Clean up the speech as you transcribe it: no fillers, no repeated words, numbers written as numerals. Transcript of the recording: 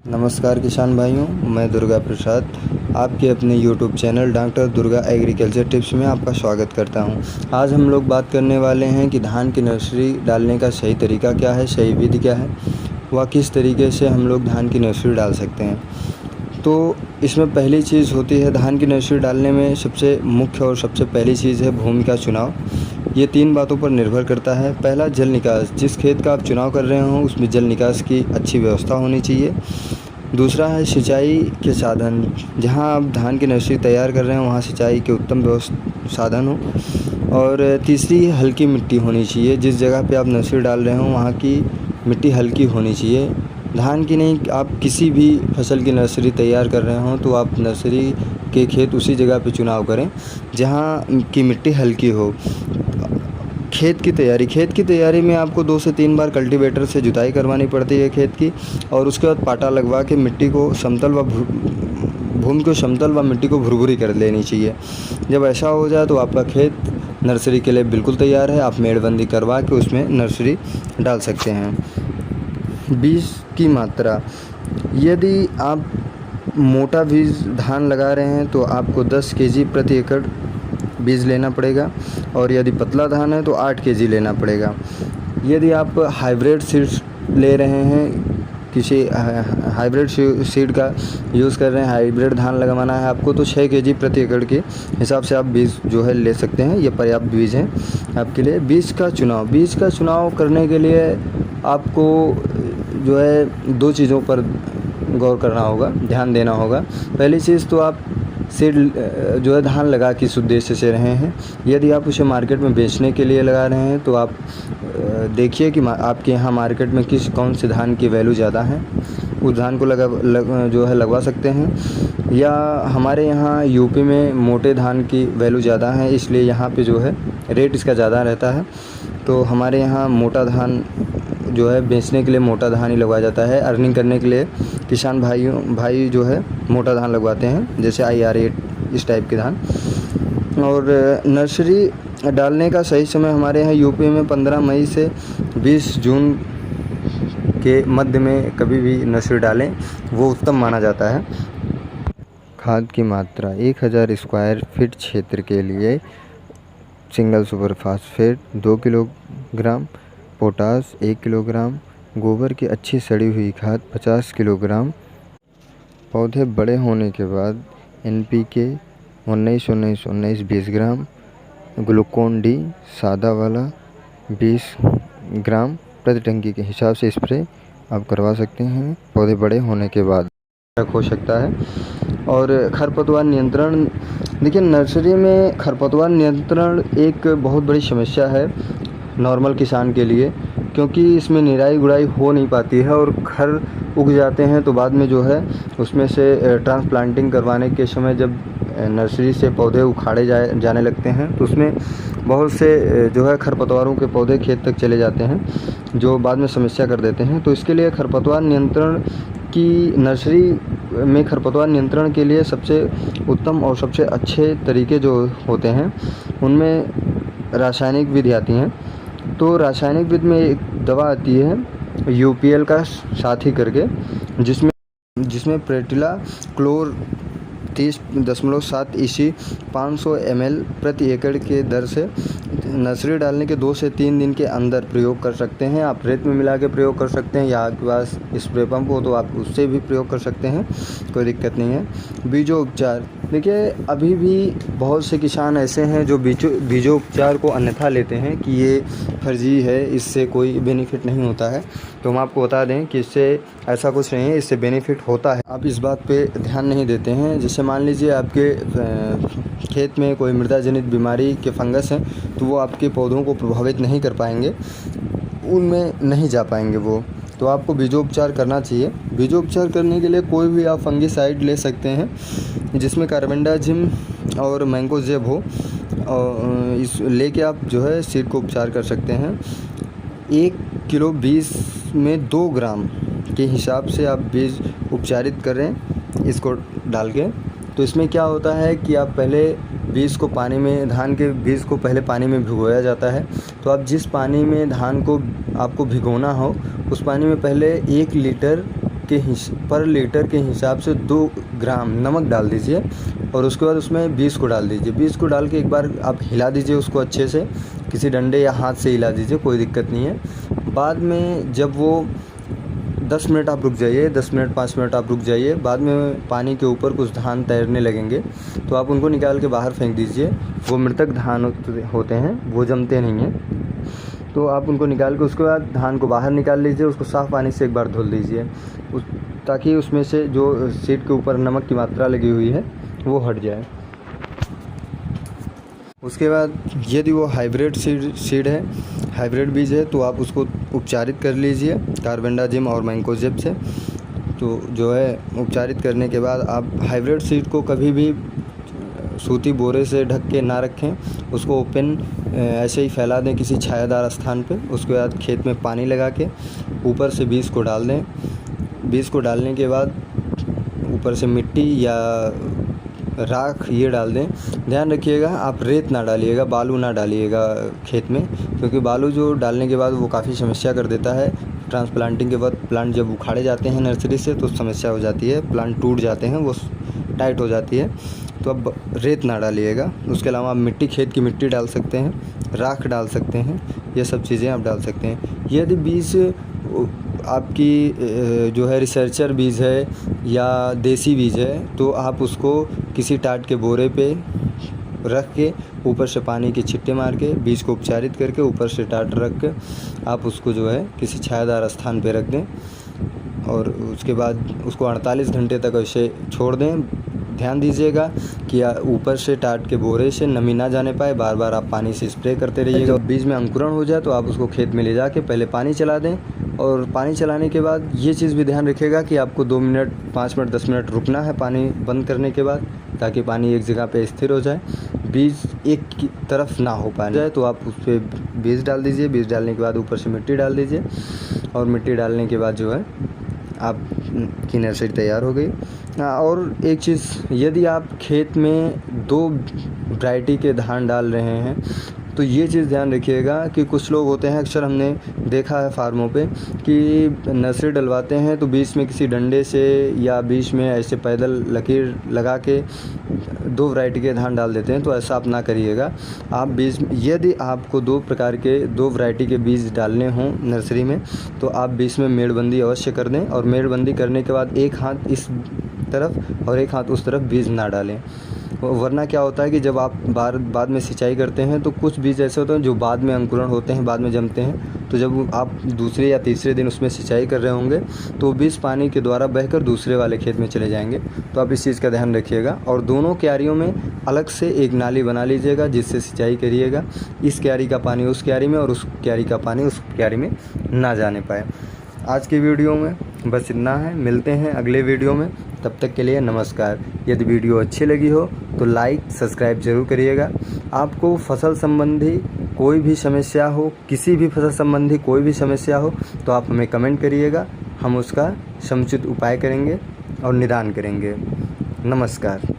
नमस्कार किसान भाइयों, मैं दुर्गा प्रसाद आपके अपने YouTube channel doctor Durga agriculture tips में आपका स्वागत करता हूं। आज हम लोग बात करने वाले हैं कि धान की नर्सरी डालने का सही तरीका क्या है, सही विधि क्या है, व किस तरीके से हम लोग धान की नर्सरी डाल सकते हैं। तो इसमें पहली चीज़ होती है, धान की नर्सरी डालने में सबसे मुख्य और सबसे पहली चीज़ है भूमि का चुनाव। ये 3 बातों पर निर्भर करता है। पहला, जल निकास। जिस खेत का आप चुनाव कर रहे हो उसमें जल निकास की अच्छी व्यवस्था होनी चाहिए। दूसरा है सिंचाई के साधन। जहां आप धान की नर्सरी तैयार कर रहे हैं वहां सिंचाई के उत्तम साधन हो। और तीसरी, हल्की मिट्टी होनी चाहिए। जिस जगह पे आप नर्सरी डाल रहे हो वहाँ की मिट्टी हल्की होनी चाहिए। धान की नहीं, आप किसी भी फसल की नर्सरी तैयार कर रहे हो तो आप नर्सरी के खेत उसी जगह पे चुनाव करें जहाँ की मिट्टी हल्की हो। खेत की तैयारी में आपको 2 से 3 बार कल्टीवेटर से जुताई करवानी पड़ती है खेत की, और उसके बाद पाटा लगवा के मिट्टी को समतल व भूमि को समतल व मिट्टी को भुरभुरी कर लेनी चाहिए। जब ऐसा हो जाए तो आपका खेत नर्सरी के लिए बिल्कुल तैयार है। आप मेड़बंदी करवा के उसमें नर्सरी डाल सकते हैं। बीज की मात्रा, यदि आप मोटा बीज धान लगा रहे हैं तो आपको 10 केजी प्रति एकड़ बीज लेना पड़ेगा, और यदि पतला धान है तो 8 केजी लेना पड़ेगा। यदि आप हाइब्रिड सीड्स ले रहे हैं, किसी हाइब्रिड सीड का यूज़ कर रहे हैं, हाइब्रिड धान लगवाना है आपको, तो 6 केजी प्रति एकड़ के हिसाब से आप बीज जो है ले सकते हैं। ये पर्याप्त बीज हैं आपके लिए। बीज का चुनाव करने के लिए आपको जो है 2 चीज़ों पर गौर करना होगा, ध्यान देना होगा। पहली चीज़ तो आप सीड जो है धान लगा किस उद्देश्य से रहे हैं। यदि आप उसे मार्केट में बेचने के लिए लगा रहे हैं तो आप देखिए कि आपके यहाँ मार्केट में कौन से धान की वैल्यू ज़्यादा है, उस धान को लगवा सकते हैं। या हमारे यहाँ यूपी में मोटे धान की वैल्यू ज़्यादा है, इसलिए यहाँ पे जो है रेट इसका ज़्यादा रहता है। तो हमारे यहाँ मोटा धान जो है बेचने के लिए मोटा धान ही लगवाया जाता है। अर्निंग करने के लिए किसान भाई जो है मोटा धान लगवाते हैं, जैसे IR8 इस टाइप के धान। और नर्सरी डालने का सही समय हमारे यहाँ यूपी में 15 मई से 20 जून के मध्य में कभी भी नर्सरी डालें, वो उत्तम माना जाता है। खाद की मात्रा, 1000 स्क्वायर फीट क्षेत्र के लिए single super phosphate 2 kilogram, potash 1 kilogram, गोबर की अच्छी सड़ी हुई खाद 50 किलोग्राम। पौधे बड़े होने के बाद NPK 19-19-19 20 ग्राम, ग्लूकोन डी सादा वाला 20 ग्राम प्रति टंकी के हिसाब से स्प्रे आप करवा सकते हैं पौधे बड़े होने के बाद। हो सकता है। और खरपतवार नियंत्रण, देखिए नर्सरी में खरपतवार नियंत्रण एक बहुत बड़ी समस्या है नॉर्मल किसान के लिए, क्योंकि इसमें निराई गुड़ाई हो नहीं पाती है और खर उग जाते हैं। तो बाद में जो है उसमें से ट्रांसप्लांटिंग करवाने के समय जब नर्सरी से पौधे उखाड़े जाने लगते हैं तो उसमें बहुत से जो है खरपतवारों के पौधे खेत तक चले जाते हैं, जो बाद में समस्या कर देते हैं। तो इसके लिए खरपतवार नियंत्रण की नर्सरी में खरपतवार नियंत्रण के लिए सबसे उत्तम और सबसे अच्छे तरीके जो होते हैं उनमें रासायनिक विधि आती हैं। तो रासायनिक विधि में एक दवा आती है UPL का साथी करके, जिसमें प्रेटिला क्लोर 30.7 EC 500 ml प्रति एकड़ के दर से नर्सरी डालने के 2 से 3 दिन के अंदर प्रयोग कर सकते हैं। आप रेत में मिला के प्रयोग कर सकते हैं, या आपके पास स्प्रे पंप हो तो आप उससे भी प्रयोग कर सकते हैं, कोई दिक्कत नहीं है। बीजोपचार, देखिए अभी भी बहुत से किसान ऐसे हैं जो बीजोपचार को अन्यथा लेते हैं कि ये फर्जी है, इससे कोई बेनिफिट नहीं होता है। तो हम आपको बता दें कि इससे ऐसा कुछ नहीं है, इससे बेनिफिट होता है। आप इस बात पे ध्यान नहीं देते हैं। जैसे मान लीजिए आपके खेत में कोई मृदा जनित बीमारी के फंगस हैं, तो वो आपके पौधों को प्रभावित नहीं कर पाएंगे, उनमें नहीं जा पाएंगे वो। तो आपको बीजोपचार करना चाहिए। बीजोपचार करने के लिए कोई भी आप फंगिसाइड ले सकते हैं जिसमें कार्बेंडाजिम और मैंकोजेब हो, और इस लेके आप जो है सीड को उपचार कर सकते हैं। 1 किलो बीज में 2 ग्राम के हिसाब से आप बीज उपचारित करें इसको डाल के। तो इसमें क्या होता है कि आप पहले बीज को पानी में, धान के बीज को पहले पानी में भिगोया जाता है। तो आप जिस पानी में धान को आपको भिगोना हो उस पानी में पहले 1 लीटर पर लीटर के हिसाब से 2 ग्राम नमक डाल दीजिए और उसके बाद उसमें बीज को डाल दीजिए। बीज को डाल के एक बार आप हिला दीजिए उसको अच्छे से, किसी डंडे या हाथ से हिला दीजिए, कोई दिक्कत नहीं है। बाद में जब वो 10 मिनट आप रुक जाइए, 10 मिनट 5 मिनट आप रुक जाइए। बाद में पानी के ऊपर कुछ धान तैरने लगेंगे तो आप उनको निकाल के बाहर फेंक दीजिए। वो मृतक धान होते हैं, वो जमते नहीं हैं। तो आप उनको निकाल के उसके बाद धान को बाहर निकाल लीजिए, उसको साफ़ पानी से एक बार धुल दीजिए ताकि उसमें से जो सीड के ऊपर नमक की मात्रा लगी हुई है वो हट जाए। उसके बाद यदि वो हाइब्रिड सीड है, हाइब्रिड बीज है, तो आप उसको उपचारित कर लीजिए कार्बेंडाजिम और मैंकोजेब से। तो जो है उपचारित करने के बाद आप हाइब्रिड सीड को कभी भी सूती बोरे से ढक के ना रखें, उसको ओपन ऐसे ही फैला दें किसी छायादार स्थान पे। उसके बाद खेत में पानी लगा के ऊपर से बीज को डाल दें। बीज को डालने के बाद ऊपर से मिट्टी या राख ये डाल दें। ध्यान रखिएगा आप रेत ना डालिएगा, बालू ना डालिएगा खेत में, क्योंकि बालू जो डालने के बाद वो काफ़ी समस्या कर देता है। ट्रांसप्लांटिंग के बाद प्लांट जब उखाड़े जाते हैं नर्सरी से तो समस्या हो जाती है, प्लांट टूट जाते हैं, वो टाइट हो जाती है। तो अब रेत ना डालिएगा। उसके अलावा आप मिट्टी, खेत की मिट्टी डाल सकते हैं, राख डाल सकते हैं, ये सब चीज़ें आप डाल सकते हैं। यदि बीज आपकी जो है रिसर्चर बीज है या देसी बीज है तो आप उसको किसी टाट के बोरे पे रख के ऊपर से पानी के छिट्टे मार के बीज को उपचारित करके ऊपर से टाट रख के आप उसको जो है किसी छायादार स्थान पे रख दें और उसके बाद उसको 48 घंटे तक ऐसे छोड़ दें। ध्यान दीजिएगा कि ऊपर से टाट के बोरे से नमी ना जाने पाए, बार बार आप पानी से स्प्रे करते रहिएगा। जब बीज में अंकुरण हो जाए तो आप उसको खेत में ले जाके पहले पानी चला दें और पानी चलाने के बाद ये चीज़ भी ध्यान रखिएगा कि आपको 2 मिनट 5 मिनट 10 मिनट रुकना है पानी बंद करने के बाद, ताकि पानी एक जगह पे स्थिर हो जाए, बीज एक की तरफ ना हो पाए तो आप उस पर बीज डाल दीजिए। बीज डालने के बाद ऊपर से मिट्टी डाल दीजिए और मिट्टी डालने के बाद जो है आपकी नर्सरी तैयार हो गई। और एक चीज़, यदि आप खेत में 2 वैरायटी के धान डाल रहे हैं तो ये चीज़ ध्यान रखिएगा कि कुछ लोग होते हैं, अक्सर हमने देखा है फार्मों पे कि नर्सरी डलवाते हैं तो बीच में किसी डंडे से या बीच में ऐसे पैदल लकीर लगा के 2 वैरायटी के धान डाल देते हैं। तो ऐसा आप ना करिएगा। आप बीज, यदि आपको 2 प्रकार के 2 वैरायटी के बीज डालने हों नर्सरी में तो आप बीच में मेड़बंदी अवश्य कर दें और मेड़बंदी करने के बाद एक हाथ इस तरफ और एक हाथ उस तरफ बीज ना डालें। वरना क्या होता है कि जब आप बाद में सिंचाई करते हैं तो कुछ बीज ऐसे होते हैं जो बाद में अंकुरण होते हैं, बाद में जमते हैं। तो जब आप दूसरे या तीसरे दिन उसमें सिंचाई कर रहे होंगे तो बीज पानी के द्वारा बहकर दूसरे वाले खेत में चले जाएंगे। तो आप इस चीज़ का ध्यान रखिएगा और दोनों क्यारियों में अलग से एक नाली बना लीजिएगा जिससे सिंचाई करिएगा। इस क्यारी का पानी उस क्यारी में और उस क्यारी का पानी उस क्यारी में ना जाने पाए। आज की वीडियो में बस इतना है। मिलते हैं अगले वीडियो में, तब तक के लिए नमस्कार। यदि वीडियो अच्छी लगी हो तो लाइक सब्सक्राइब जरूर करिएगा। आपको फसल संबंधी कोई भी समस्या हो, किसी भी फसल संबंधी कोई भी समस्या हो तो आप हमें कमेंट करिएगा, हम उसका समुचित उपाय करेंगे और निदान करेंगे। नमस्कार।